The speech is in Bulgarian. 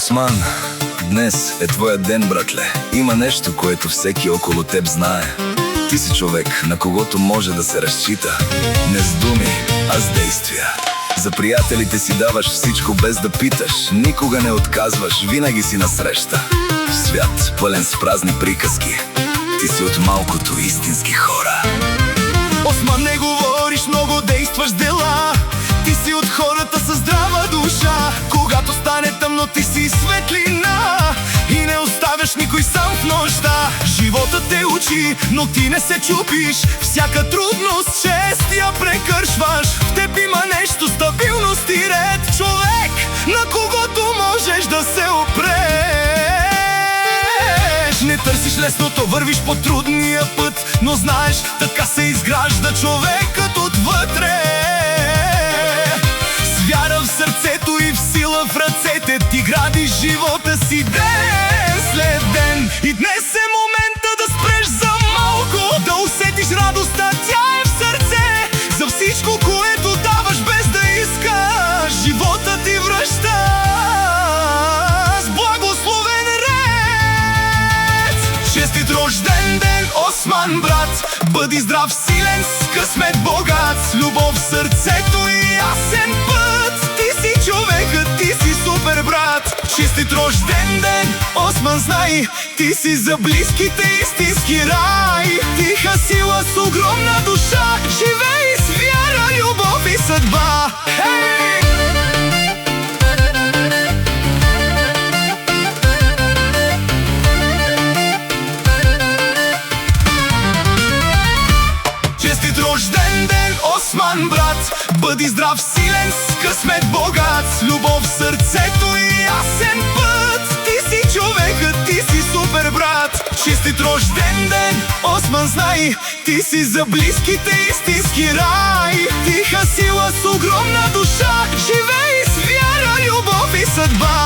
Осман, днес е твоя ден, братле. Има нещо, което всеки около теб знае. Ти си човек, на когото може да се разчита. Не с думи, а с действия. За приятелите си даваш всичко без да питаш. Никога не отказваш, винаги си насреща. В свят пълен с празни приказки, ти си от малкото истински хора. Осман, не говориш много, действаш дела. Ти си от хората със здрава душа. Когато стане тъмно, ти си светлина и не оставяш никой сам в нощта. Живота те учи, но ти не се чупиш. Всяка трудност чест я прекършваш. В теб има нещо, стабилност и ред. Човек, на когото можеш да се опреш. Не търсиш лесното, вървиш по трудния път, но знаеш, така се изгражда човекът отвътре. С вяра в сърцето и в сила в ръцете ти градиш живота си ден след ден. И днес е момента да спреш за малко, да усетиш радостта, тя е в сърце. За всичко, което даваш без да искаш, живота ти връща с благословен ред. Честит рожден ден, Осман, брат! Бъди здрав, силен, с късмет богат, с любов в сърцето и ясен път. Ти си човекът, ти си супер, брат! Честит рожден ден, Осман, знай, ти си за близките истински рай. Тиха сила с огромна душа, живей с вяра, любов и съдба. Хей! Честит рожден ден, Осман, брат! Бъди здрав, силен, с късмет богат, с любов в сърцето и ясен път. Ти си човекът, ти си супер, брат! Честит рожден ден, Осман, знай, ти си за близките истински рай. Тиха сила с огромна душа, живей с вяра, любов и съдба.